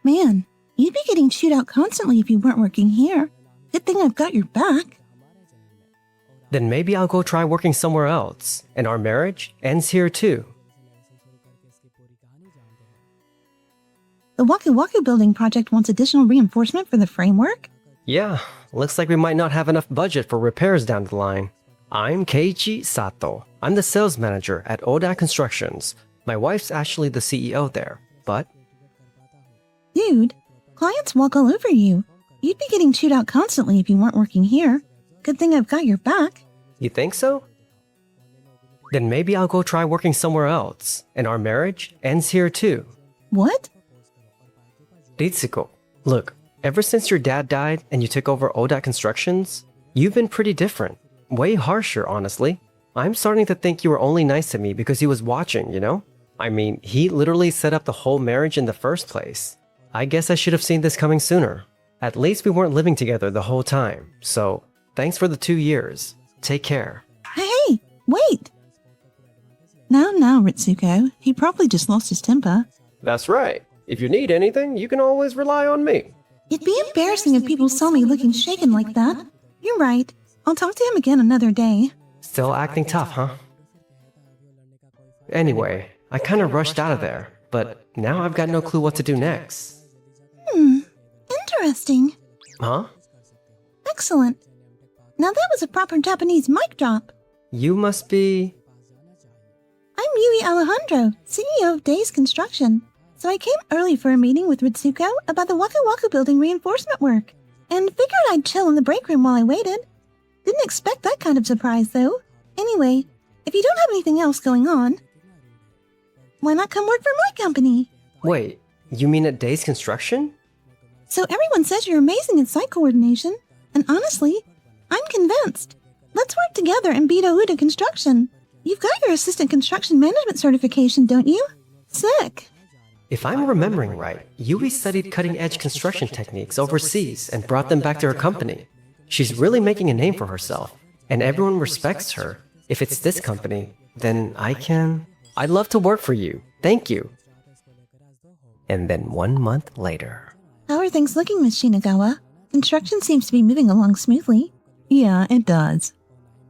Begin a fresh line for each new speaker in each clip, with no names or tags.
Man, you'd be getting chewed out constantly if you weren't working here. Good thing I've got your back.
Then maybe I'll go try working somewhere else, and our marriage ends here too.
The Waku Waku building project wants additional reinforcement for the framework?
Yeah, looks like we might not have enough budget for repairs down the line. I'm Keiichi Sato. I'm the sales manager at Oda Constructions. My wife's actually the CEO there, but...
Dude, clients walk all over you. You'd be getting chewed out constantly if you weren't working here. Good thing I've got your back.
You think so? Then maybe I'll go try working somewhere else, and our marriage ends here too.
What?
Ritsuko, look, ever since your dad died and you took over Oda Constructions, you've been pretty different. Way harsher, honestly. I'm starting to think you were only nice to me because he was watching, you know? I mean, he literally set up the whole marriage in the first place. I guess I should have seen this coming sooner. At least we weren't living together the whole time, so thanks for the 2 years. Take care.
Hey, wait! Now, Ritsuko, he probably just lost his temper.
That's right. If you need anything, you can always rely on me.
It'd be embarrassing if people saw me looking shaken like that. You're right. I'll talk to him again another day.
Still acting tough, huh? Anyway, I kind of rushed out of there, but now I've got no clue what to do next.
Interesting.
Huh?
Excellent. Now that was a proper Japanese mic drop.
You must be...
I'm Yui Alejandro, CEO of Days Construction. So I came early for a meeting with Ritsuko about the Waku Waku building reinforcement work, and figured I'd chill in the break room while I waited. Didn't expect that kind of surprise, though. Anyway, if you don't have anything else going on, why not come work for my company?
Wait, you mean at Days Construction?
So everyone says you're amazing at site coordination, and honestly, I'm convinced. Let's work together and beat Ouda Construction. You've got your assistant construction management certification, don't you? Sick.
If I'm remembering right, Yui studied cutting-edge construction techniques overseas and brought them back to her company. She's really making a name for herself, and everyone respects her. If it's this company, then I'd love to work for you. Thank you. And then 1 month later.
How are things looking, Miss Shinagawa? Construction seems to be moving along smoothly.
Yeah, it does.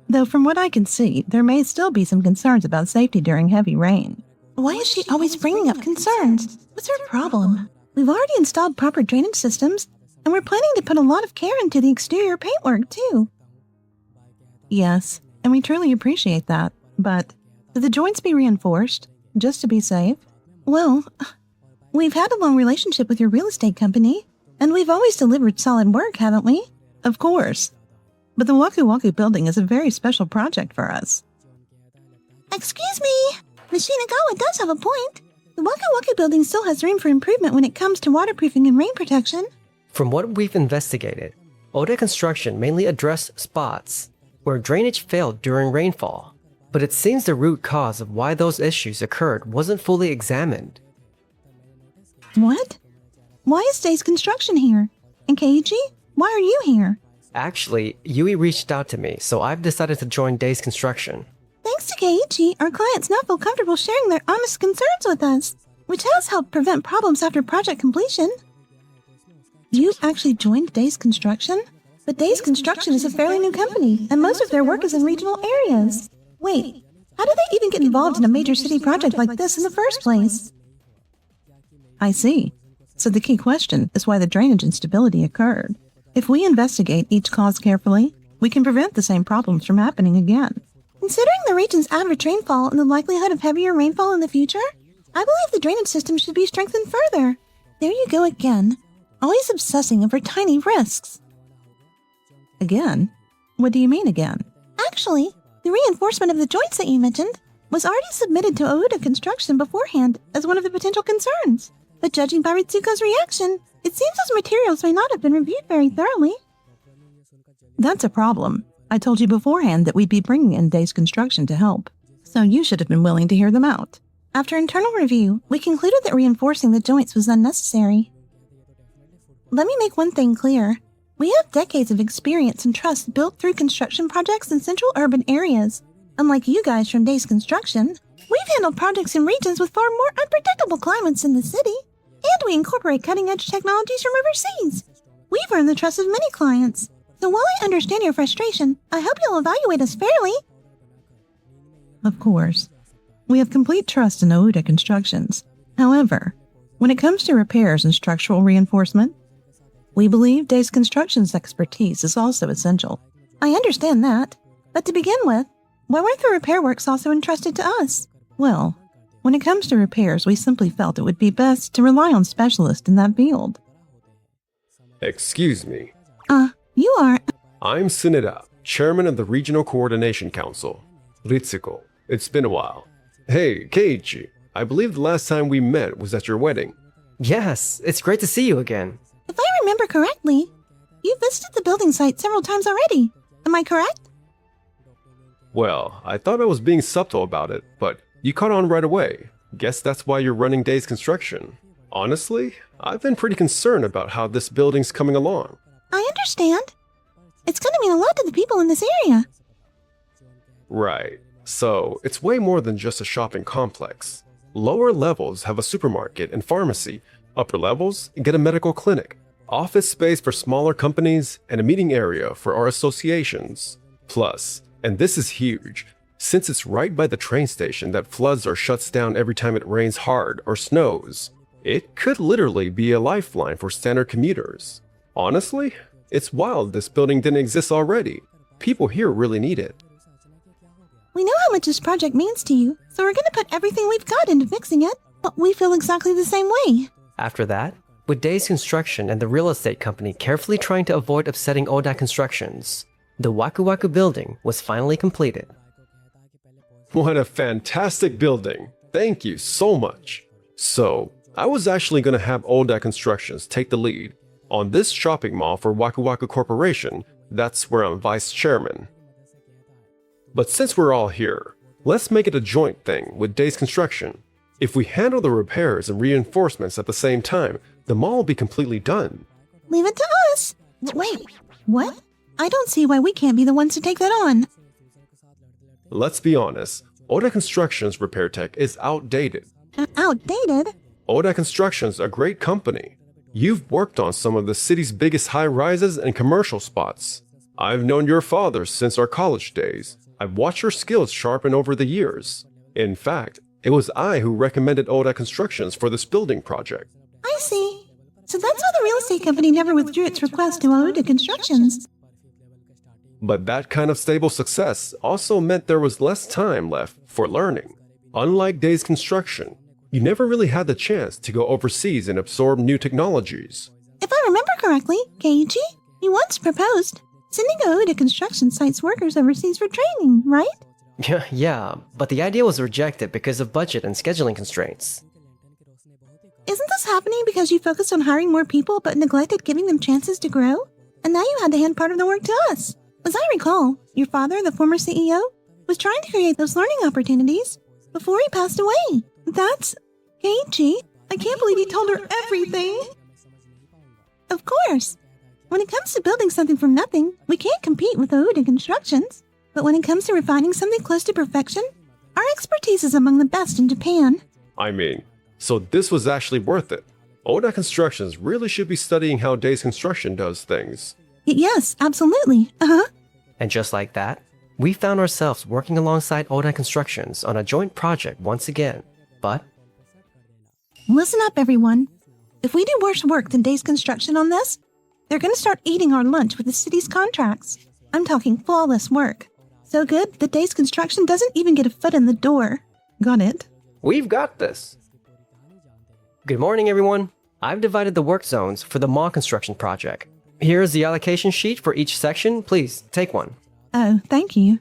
Though from what I can see, there may still be some concerns about safety during heavy rain.
Why is she always bringing up concerns? What's her problem? We've already installed proper drainage systems, and we're planning to put a lot of care into the exterior paintwork, too.
Yes, and we truly appreciate that, but should the joints be reinforced, just to be safe?
Well, we've had a long relationship with your real estate company, and we've always delivered solid work, haven't we?
Of course. But the Waku Waku building is a very special project for us.
Excuse me! Miss Shinagawa does have a point. The Waku Waku building still has room for improvement when it comes to waterproofing and rain protection.
From what we've investigated, Oda Construction mainly addressed spots where drainage failed during rainfall, but it seems the root cause of why those issues occurred wasn't fully examined.
What? Why is Days Construction here? And Keiichi, why are you here?
Actually, Yui reached out to me, so I've decided to join Days Construction.
Thanks to Keiichi, our clients now feel comfortable sharing their honest concerns with us, which has helped prevent problems after project completion. You actually joined Days Construction? But Days Construction is a fairly new company, and most of their work is in regional areas. Wait, how do they even get involved in a major city project like this in the first place?
I see. So the key question is why the drainage instability occurred. If we investigate each cause carefully, we can prevent the same problems from happening again.
Considering the region's average rainfall and the likelihood of heavier rainfall in the future, I believe the drainage system should be strengthened further. There you go again, always obsessing over tiny risks.
Again? What do you mean again?
Actually, the reinforcement of the joints that you mentioned was already submitted to Ouda Construction beforehand as one of the potential concerns. But judging by Ritsuko's reaction, it seems those materials may not have been reviewed very thoroughly.
That's a problem. I told you beforehand that we'd be bringing in Days Construction to help, so you should have been willing to hear them out.
After internal review, we concluded that reinforcing the joints was unnecessary. Let me make one thing clear. We have decades of experience and trust built through construction projects in central urban areas. Unlike you guys from Days Construction, we've handled projects in regions with far more unpredictable climates in the city. And we incorporate cutting-edge technologies from overseas. We've earned the trust of many clients. So while I understand your frustration, I hope you'll evaluate us fairly.
Of course. We have complete trust in Ouda Constructions. However, when it comes to repairs and structural reinforcement, we believe Days Construction's expertise is also essential.
I understand that. But to begin with, why weren't the repair works also entrusted to us?
Well, when it comes to repairs, we simply felt it would be best to rely on specialists in that field.
Excuse me.
You are...
I'm Suneda, chairman of the Regional Coordination Council. Ritsuko, it's been a while. Hey, Keiichi, I believe the last time we met was at your wedding.
Yes, it's great to see you again.
If I remember correctly, you visited the building site several times already. Am I correct?
Well, I thought I was being subtle about it, but you caught on right away. Guess that's why you're running Days Construction. Honestly, I've been pretty concerned about how this building's coming along.
I understand. It's going to mean a lot to the people in this area.
Right. So, it's way more than just a shopping complex. Lower levels have a supermarket and pharmacy. Upper levels get a medical clinic, office space for smaller companies, and a meeting area for our associations. Plus, and this is huge, since it's right by the train station that floods or shuts down every time it rains hard or snows, it could literally be a lifeline for standard commuters. Honestly, it's wild this building didn't exist already. People here really need it.
We know how much this project means to you, so we're going to put everything we've got into fixing it. But we feel exactly the same way.
After that, with Days Construction and the real estate company carefully trying to avoid upsetting Oda Constructions, the Waku Waku building was finally completed.
What a fantastic building. Thank you so much. So, I was actually going to have Oda Constructions take the lead. On this shopping mall for Waku Waku Corporation, that's where I'm vice chairman. But since we're all here, let's make it a joint thing with Days Construction. If we handle the repairs and reinforcements at the same time, the mall will be completely done.
Leave it to us. Wait, what? I don't see why we can't be the ones to take that on.
Let's be honest, Oda Construction's repair tech is outdated.
Outdated?
Oda Construction's a great company. You've worked on some of the city's biggest high-rises and commercial spots. I've known your father since our college days. I've watched your skills sharpen over the years. In fact, it was I who recommended Oda Constructions for this building project.
I see. So that's why the real estate company never withdrew its request to Oda Constructions.
But that kind of stable success also meant there was less time left for learning. Unlike Days Construction, you never really had the chance to go overseas and absorb new technologies.
If I remember correctly, Keiichi, you once proposed sending Oda Construction site's workers overseas for training, right?
Yeah, but the idea was rejected because of budget and scheduling constraints.
Isn't this happening because you focused on hiring more people but neglected giving them chances to grow? And now you had to hand part of the work to us. As I recall, your father, the former CEO, was trying to create those learning opportunities before he passed away. That's... Keiichi, I can't believe you told her everything. Of course. When it comes to building something from nothing, we can't compete with Oda Constructions. But when it comes to refining something close to perfection, our expertise is among the best in Japan.
I mean, so this was actually worth it. Oda Constructions really should be studying how Days Construction does things.
Yes, absolutely.
And just like that, we found ourselves working alongside Oda Constructions on a joint project once again. But
Listen up, everyone. If we do worse work than Days Construction on this, they're going to start eating our lunch with the city's contracts. I'm talking flawless work. So good that Days Construction doesn't even get a foot in the door.
Got it?
we've got this. Good morning, everyone. I've divided the work zones for the mall construction project. Here's the allocation sheet for each section. Please, take one.
Oh, thank you.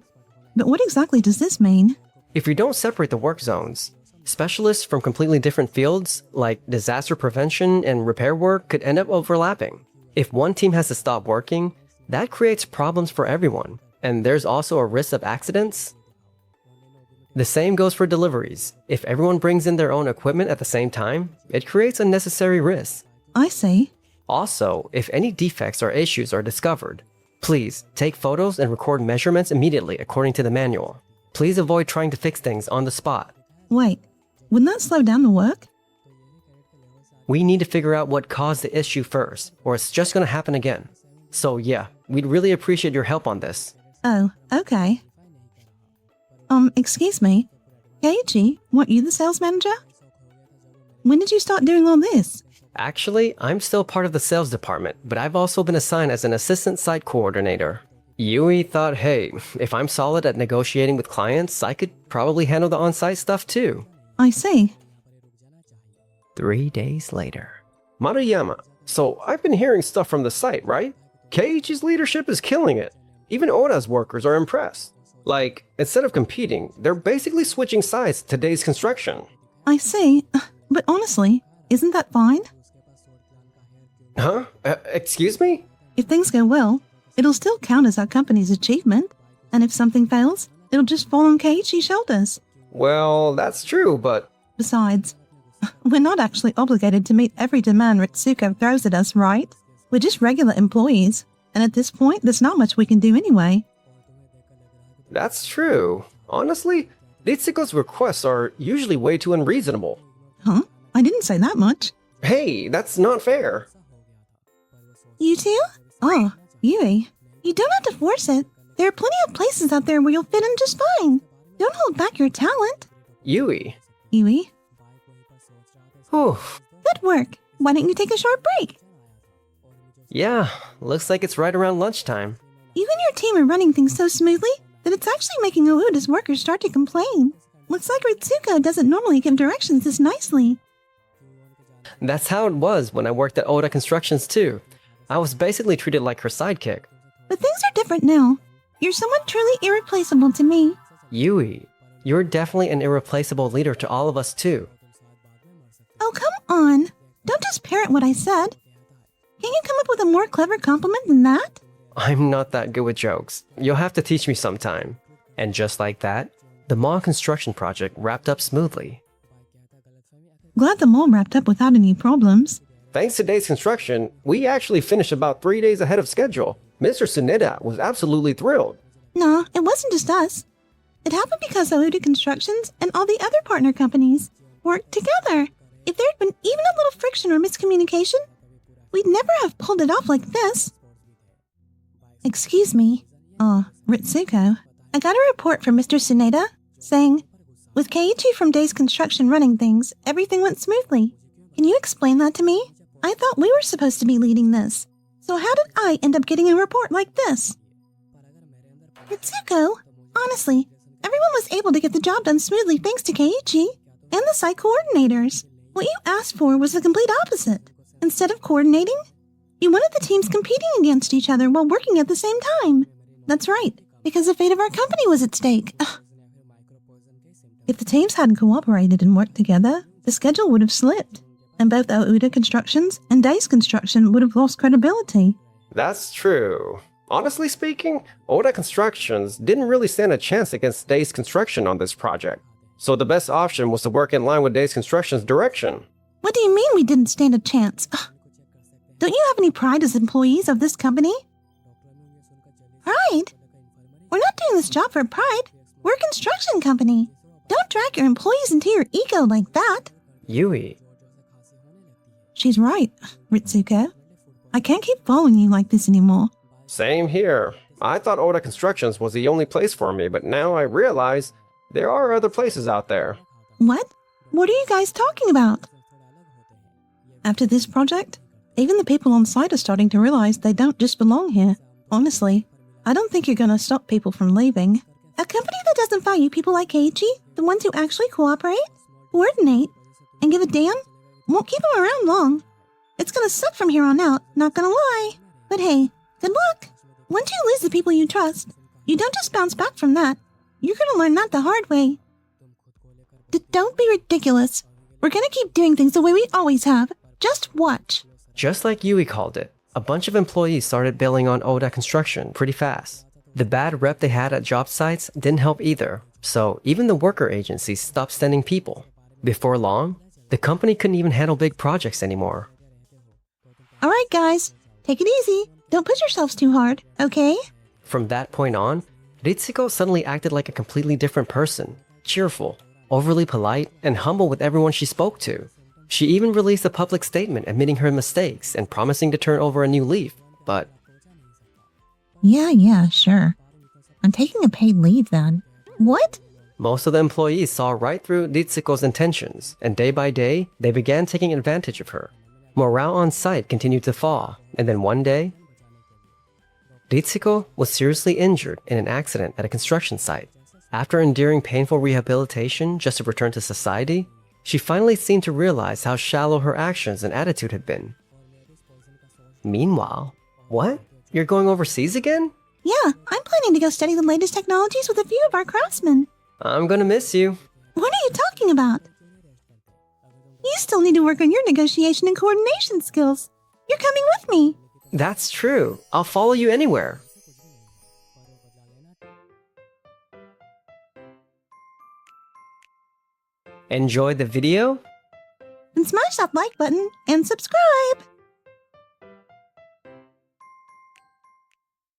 But what exactly does this mean?
If you don't separate the work zones, specialists from completely different fields, like disaster prevention and repair work, could end up overlapping. If one team has to stop working, that creates problems for everyone, and there's also a risk of accidents. The same goes for deliveries. If everyone brings in their own equipment at the same time, it creates unnecessary risks.
I see.
Also, if any defects or issues are discovered, please take photos and record measurements immediately according to the manual. Please avoid trying to fix things on the spot.
Wait, wouldn't that slow down the work?
We need to figure out what caused the issue first, or it's just gonna happen again. So yeah, we'd really appreciate your help on this.
Oh, okay. Excuse me. Keiichi, weren't you the sales manager? When did you start doing all this?
Actually, I'm still part of the sales department, but I've also been assigned as an assistant site coordinator. Yui thought, hey, if I'm solid at negotiating with clients, I could probably handle the on-site stuff too.
I see.
3 days later.
Maruyama, so I've been hearing stuff from the site, right? Keiichi's leadership is killing it. Even Oda's workers are impressed. Like, instead of competing, they're basically switching sides to today's construction.
I see. But honestly, isn't that fine?
Huh? Excuse me?
If things go well, it'll still count as our company's achievement. And if something fails, it'll just fall on Keiichi's shoulders.
Well, that's true, but...
Besides, we're not actually obligated to meet every demand Ritsuko throws at us, right? We're just regular employees. And at this point, there's not much we can do anyway.
That's true. Honestly, Ritsuko's requests are usually way too unreasonable.
Huh? I didn't say that much.
Hey, that's not fair.
You too?
Oh, Yui.
You don't have to force it. There are plenty of places out there where you'll fit in just fine. Don't hold back your talent.
Yui.
Yui?
Whew.
Good work. Why don't you take a short break?
Yeah, looks like it's right around lunchtime.
You and your team are running things so smoothly that it's actually making Ouda's workers start to complain. Looks like Ritsuko doesn't normally give directions this nicely.
That's how it was when I worked at Oda Constructions too. I was basically treated like her sidekick.
But things are different now. You're someone truly irreplaceable to me.
Yui, you're definitely an irreplaceable leader to all of us too.
Oh, come on. Don't just parrot what I said. Can't you come up with a more clever compliment than that?
I'm not that good with jokes. You'll have to teach me sometime. And just like that, the mall construction project wrapped up smoothly.
Glad the mall wrapped up without any problems.
Thanks to today's construction, we actually finished about 3 days ahead of schedule. Mr. Suneda was absolutely thrilled.
No, it wasn't just us. It happened because Ouda Constructions and all the other partner companies worked together. If there had been even a little friction or miscommunication, we'd never have pulled it off like this. Excuse me.
Ritsuko.
I got a report from Mr. Suneda saying, with Keiichi from Days Construction running things, everything went smoothly. Can you explain that to me? I thought we were supposed to be leading this. So how did I end up getting a report like this? Ritsuko, honestly, everyone was able to get the job done smoothly thanks to Keiichi and the site coordinators. What you asked for was the complete opposite. Instead of coordinating, you wanted the teams competing against each other while working at the same time. That's right, because the fate of our company was at stake. Ugh.
If the teams hadn't cooperated and worked together, the schedule would have slipped, and both Ouda Constructions and Days Construction would have lost credibility.
That's true. Honestly speaking, Oda Constructions didn't really stand a chance against Days Construction on this project. So the best option was to work in line with Days Construction's direction.
What do you mean we didn't stand a chance? Ugh. Don't you have any pride as employees of this company? Pride? We're not doing this job for pride. We're a construction company. Don't drag your employees into your ego like that.
Yui.
She's right, Ritsuko. I can't keep following you like this anymore.
Same here. I thought Oda Constructions was the only place for me, but now I realize there are other places out there.
What? What are you guys talking about?
After this project, even the people on site are starting to realize they don't just belong here. Honestly, I don't think you're going to stop people from leaving.
A company that doesn't value people like Keiichi, the ones who actually cooperate, coordinate, and give a damn, won't keep them around long. It's gonna suck from here on out, not gonna lie. But hey, good luck. Once you lose the people you trust, you don't just bounce back from that. You're gonna learn that the hard way. Don't be ridiculous. We're gonna keep doing things the way we always have. Just watch.
Just like Yui called it, a bunch of employees started bailing on Oda Construction pretty fast. The bad rep they had at job sites didn't help either, so even the worker agencies stopped sending people. Before long, the company couldn't even handle big projects anymore.
Alright guys, take it easy. Don't push yourselves too hard, okay?
From that point on, Ritsuko suddenly acted like a completely different person, cheerful, overly polite, and humble with everyone she spoke to. She even released a public statement admitting her mistakes and promising to turn over a new leaf, but
Yeah, sure. I'm taking a paid leave then. What?
most of the employees saw right through Ritsuko's intentions, and day by day, they began taking advantage of her. Morale on site continued to fall, and then one day, Ritsuko was seriously injured in an accident at a construction site. After enduring painful rehabilitation just to return to society, she finally seemed to realize how shallow her actions and attitude had been. Meanwhile, what? You're going overseas again?
Yeah, I'm planning to go study the latest technologies with a few of our craftsmen.
I'm gonna miss you.
What are you talking about? You still need to work on your negotiation and coordination skills. You're coming with me.
That's true. I'll follow you anywhere. Enjoy the video?
And smash that like button and subscribe.